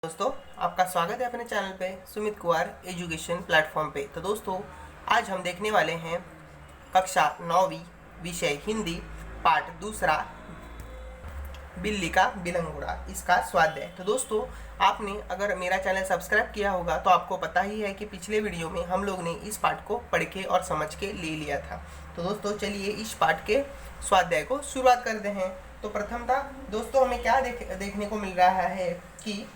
दोस्तों, आपका स्वागत है अपने चैनल पे सुमित कुमार एजुकेशन प्लेटफॉर्म पे। तो दोस्तों, आज हम देखने वाले हैं कक्षा 9वीं विषय हिंदी पाठ दूसरा बिल्ली का बिलंगुड़ा, इसका स्वाध्याय। तो दोस्तों, आपने अगर मेरा चैनल सब्सक्राइब किया होगा तो आपको पता ही है कि पिछले वीडियो में हम लोग ने इस पाठ को पढ़ के और समझ के ले लिया था। तो दोस्तों, चलिए इस पाठ के स्वाध्याय को शुरुआत करते हैं। तो प्रथमतः दोस्तों, हमें क्या देखने को मिल रहा है कि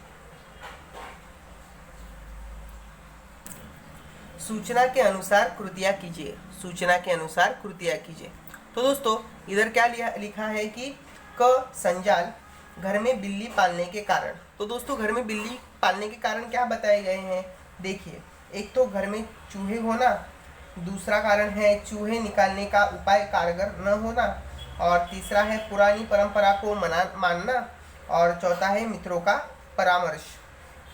सूचना के अनुसार कृतियाँ कीजिए। सूचना के अनुसार कृतियाँ कीजिए। तो दोस्तों, इधर क्या लिखा है कि क संजाल घर में बिल्ली पालने के कारण। तो दोस्तों, घर में बिल्ली पालने के कारण क्या बताए गए हैं, देखिए। एक तो घर में चूहे होना, दूसरा कारण है चूहे निकालने का उपाय कारगर न होना, और तीसरा है पुरानी परंपरा को मानना, और चौथा है मित्रों का परामर्श।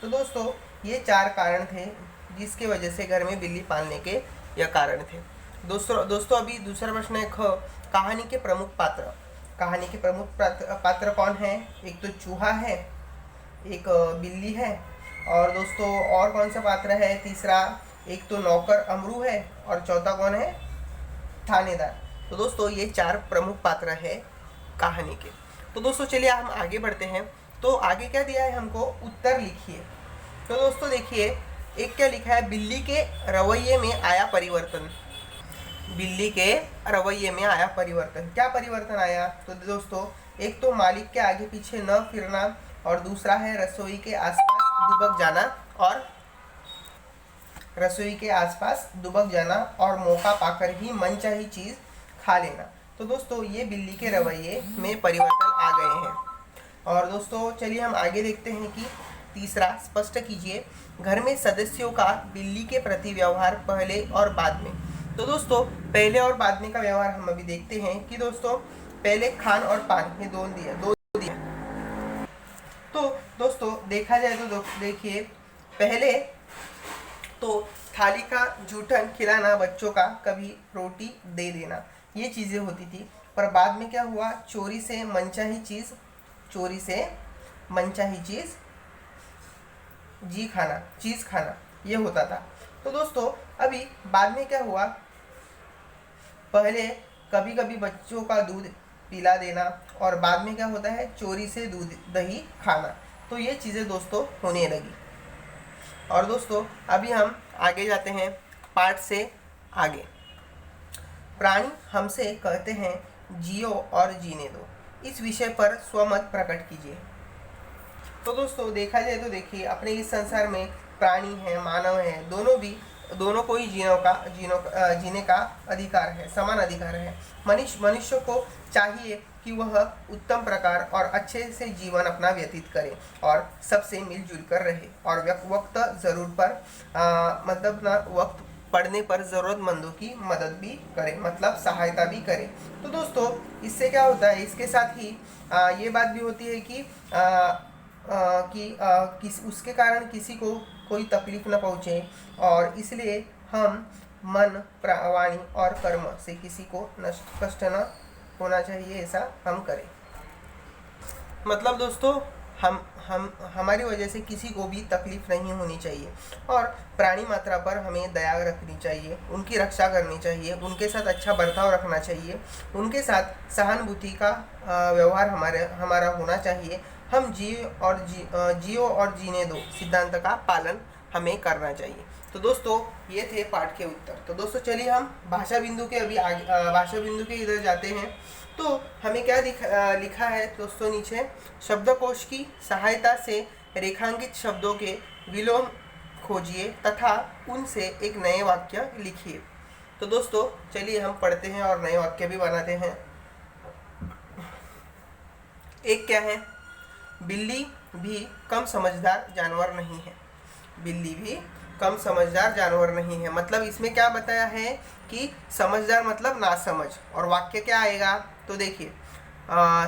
तो दोस्तों, ये चार कारण थे जिसके वजह से घर में बिल्ली पालने के यह कारण थे। दोस्तों अभी दूसरा प्रश्न है ख कहानी के प्रमुख पात्र। कहानी के प्रमुख पात्र कौन है? एक तो चूहा है, एक बिल्ली है, और दोस्तों और कौन सा पात्र है? तीसरा एक तो नौकर अमरू है, और चौथा कौन है? थानेदार। तो दोस्तों, ये चार प्रमुख पात्र है कहानी के। तो दोस्तों, चलिए हम आगे बढ़ते हैं। तो आगे क्या दिया है हमको? उत्तर लिखिए। तो दोस्तों देखिए, एक क्या लिखा है? बिल्ली के रवैये में आया परिवर्तन। बिल्ली के रवैये में आया परिवर्तन। क्या परिवर्तन आया? तो दोस्तों, एक तो मालिक के आगे पीछे न फिरना, और दूसरा है रसोई के आसपास दुबक जाना, और मौका पाकर ही मनचाही चीज खा लेना। तो दोस्तों, ये बिल्ली के रवैये में परिवर्तन आ गए हैं। और दोस्तों चलिए हम आगे देखते हैं कि तीसरा, स्पष्ट कीजिए घर में सदस्यों का बिल्ली के प्रति व्यवहार पहले और बाद में। तो दोस्तों, पहले और बाद में का व्यवहार हम अभी देखते हैं कि दोस्तों पहले खान और पान, ये दो दिए। तो दोस्तों देखा जाए तो देखिए, पहले तो थाली का जूठन खिलाना, बच्चों का कभी रोटी दे देना, ये चीज़ें होती थी। पर बाद में क्या हुआ? चोरी से मनचाही चीज़ चीज़ खाना, ये होता था। तो दोस्तों अभी बाद में क्या हुआ? पहले कभी कभी बच्चों का दूध पिला देना, और बाद में क्या होता है? चोरी से दूध दही खाना। तो ये चीज़ें दोस्तों होने लगी। और दोस्तों अभी हम आगे जाते हैं पाठ से आगे। प्राणी हमसे कहते हैं जियो और जीने दो, इस विषय पर स्वमत प्रकट कीजिए। तो दोस्तों देखा जाए तो देखिए, अपने इस संसार में प्राणी है, मानव है, दोनों को ही जीने का अधिकार है, समान अधिकार है। मनुष्य को चाहिए कि वह उत्तम प्रकार और अच्छे से जीवन अपना व्यतीत करे, और सबसे मिलजुल कर रहे, और वक्त ज़रूर पर मतलब ना वक्त पढ़ने पर ज़रूरतमंदों की मदद भी करे, मतलब सहायता भी करे। तो दोस्तों इससे क्या होता है? इसके साथ ही ये बात भी होती है कि उसके कारण किसी को कोई तकलीफ न पहुँचे, और इसलिए हम मन, वाणी और कर्म से किसी को कष्ट न होना चाहिए, ऐसा हम करें। मतलब दोस्तों, हमारी वजह से किसी को भी तकलीफ नहीं होनी चाहिए, और प्राणी मात्रा पर हमें दया रखनी चाहिए, उनकी रक्षा करनी चाहिए, उनके साथ अच्छा बर्ताव रखना चाहिए, उनके साथ सहानुभूति का व्यवहार हमारा होना चाहिए। हम जियो और जीने दो सिद्धांत का पालन हमें करना चाहिए। तो दोस्तों ये थे पाठ के उत्तर। तो दोस्तों चलिए हम भाषा बिंदु के इधर जाते हैं। तो हमें क्या लिखा है दोस्तों नीचे? शब्दकोश की सहायता से रेखांकित शब्दों के विलोम खोजिए तथा उनसे एक नए वाक्य लिखिए। तो दोस्तों चलिए हम पढ़ते हैं और नए वाक्य भी बनाते हैं। एक क्या है? बिल्ली भी कम समझदार जानवर नहीं है। बिल्ली भी कम समझदार जानवर नहीं है। मतलब इसमें क्या बताया है कि समझदार मतलब नासमझ। और वाक्य क्या आएगा? तो देखिए,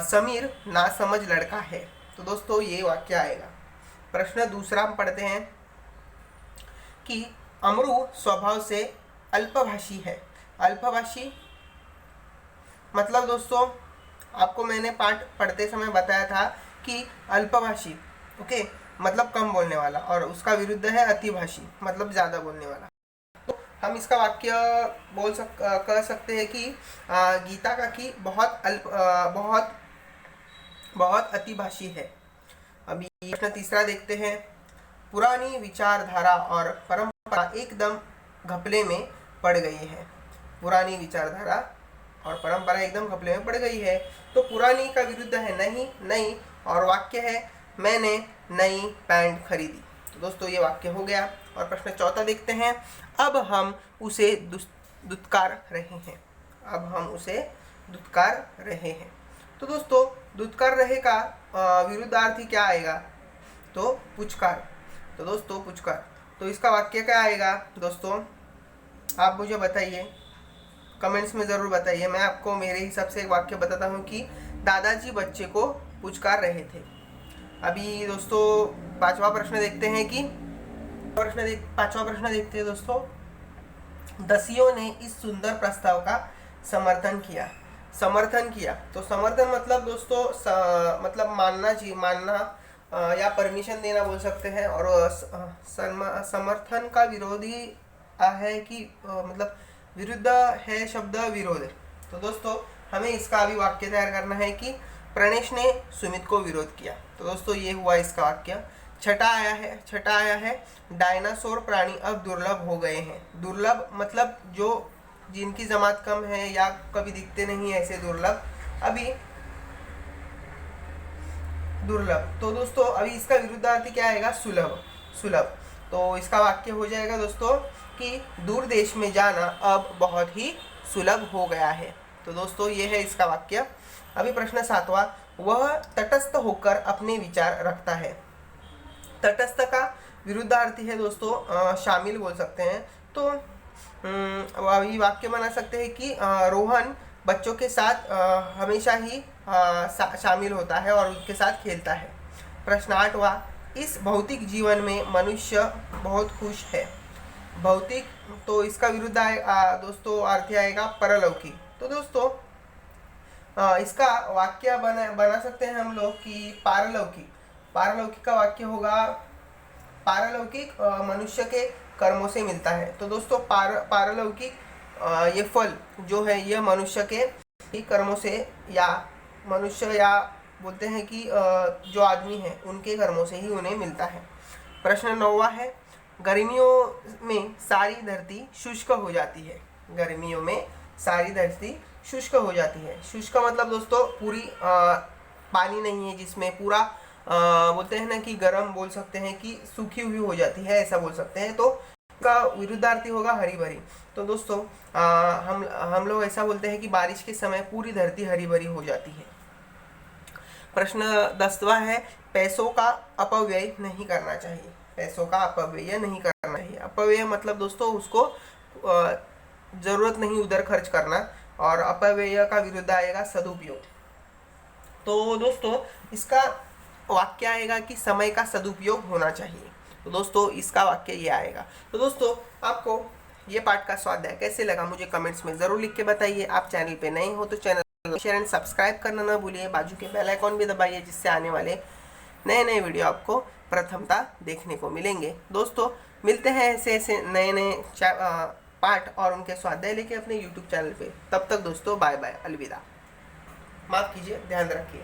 समीर नासमझ लड़का है। तो दोस्तों ये वाक्य आएगा। प्रश्न दूसरा हम पढ़ते हैं कि अमरू स्वभाव से अल्पभाषी है। अल्पभाषी मतलब दोस्तों, आपको मैंने पाठ पढ़ते समय बताया था कि अल्पभाषी, ओके, मतलब कम बोलने वाला, और उसका विरुद्ध है अतिभाषी मतलब ज़्यादा बोलने वाला। तो हम इसका वाक्य कह सकते हैं कि गीता का की बहुत अतिभाषी है। अभी प्रश्न तीसरा देखते हैं। पुरानी विचारधारा और परंपरा एकदम घपले में पड़ गई है। पुरानी विचारधारा और परंपरा एकदम घपले में पड़ गई है। तो पुरानी का विरुद्ध है नहीं, नई, और वाक्य है मैंने नई पैंट खरीदी। तो दोस्तों ये वाक्य हो गया। और प्रश्न चौथा देखते हैं। अब हम उसे दुत्कार रहे हैं। अब हम उसे दुत्कार रहे हैं। तो दोस्तों दुत्कार रहे का विरुद्धार्थी क्या आएगा? तो पुचकार। तो दोस्तों पुचकार। तो इसका वाक्य क्या आएगा दोस्तों? आप मुझे बताइए, कमेंट्स में ज़रूर बताइए। मैं आपको मेरे हिसाब से एक वाक्य बताता हूँ कि दादाजी बच्चे को पुचकार रहे थे। अभी दोस्तों पांचवा प्रश्न देखते हैं कि पांचवा प्रश्न देखते हैं दोस्तों। दसियों ने इस सुंदर प्रस्ताव का समर्थन किया। तो समर्थन मतलब दोस्तों मतलब मानना या परमिशन देना बोल सकते हैं। और समर्थन का विरोधी है कि मतलब विरुद्ध है शब्द विरोध। तो दोस्तों हमें इसका अभी वाक्य तैयार करना है कि प्रणेश ने सुमित को विरोध किया। तो दोस्तों ये हुआ इसका वाक्य। छठा आया है डायनासोर प्राणी अब दुर्लभ हो गए हैं। दुर्लभ मतलब जो जिनकी जमात कम है या कभी दिखते नहीं ऐसे दुर्लभ। अभी दुर्लभ। तो दोस्तों अभी इसका विरुद्धार्थी क्या आएगा? सुलभ। तो इसका वाक्य हो जाएगा दोस्तों कि दूर देश में जाना अब बहुत ही सुलभ हो गया है। तो दोस्तों ये है इसका वाक्य। अभी प्रश्न सातवां। वह तटस्थ होकर अपने विचार रखता है। तटस्थ का विरुद्धार्थी है दोस्तों शामिल बोल सकते हैं। तो अभी वाक्य बना सकते हैं कि रोहन बच्चों के साथ हमेशा ही शामिल होता है और उनके साथ खेलता है। प्रश्न आठवां। इस भौतिक जीवन में मनुष्य बहुत खुश है। भौतिक, तो इसका विरुद्ध दोस्तों अर्थ आएगा परलौकिक। तो दोस्तों इसका वाक्य बना सकते हैं हम लोग कि पारलौकिक का वाक्य होगा पारलौकिक मनुष्य के कर्मों से मिलता है। तो दोस्तों पारलौकिक ये फल जो है ये मनुष्य के ही कर्मों से या मनुष्य या बोलते हैं कि जो आदमी है उनके कर्मों से ही उन्हें मिलता है। प्रश्न 9वां है। गर्मियों में सारी धरती शुष्क हो जाती है। गर्मियों में सारी धरती शुष्क हो जाती है। शुष्क मतलब दोस्तों पूरी पानी नहीं है जिसमें पूरा बोलते हैं ना कि गर्म बोल सकते हैं कि सूखी हुई हो जाती है, ऐसा बोल सकते हैं। तो इसका विरुद्धार्थी होगा हरी भरी। तो दोस्तों हम लोग ऐसा बोलते हैं कि बारिश के समय पूरी धरती हरी भरी हो जाती है। प्रश्न 10वां है। पैसों का अपव्यय नहीं करना चाहिए। पैसों का अपव्यय नहीं करना चाहिए। अपव्यय मतलब दोस्तों उसको जरूरत नहीं उधर खर्च करना, और अपव्यय का विरुद्ध आएगा सदुपयोग। तो दोस्तों इसका वाक्य आएगा कि समय का सदुपयोग होना चाहिए। तो दोस्तों इसका वाक्य ये आएगा। तो दोस्तों आपको ये पाठ का स्वाध्याय कैसे लगा मुझे कमेंट्स में ज़रूर लिख के बताइए। आप चैनल पे नए हो तो चैनल शेयर एंड सब्सक्राइब करना ना भूलिए। बाजू के बेल आइकॉन भी दबाइए जिससे आने वाले नए वीडियो आपको प्रथमता देखने को मिलेंगे। दोस्तों मिलते हैं ऐसे नए पाठ और उनके स्वाध्याय लेके अपने YouTube चैनल पे। तब तक दोस्तों बाय बाय, अलविदा। माफ़ कीजिए, ध्यान रखिए।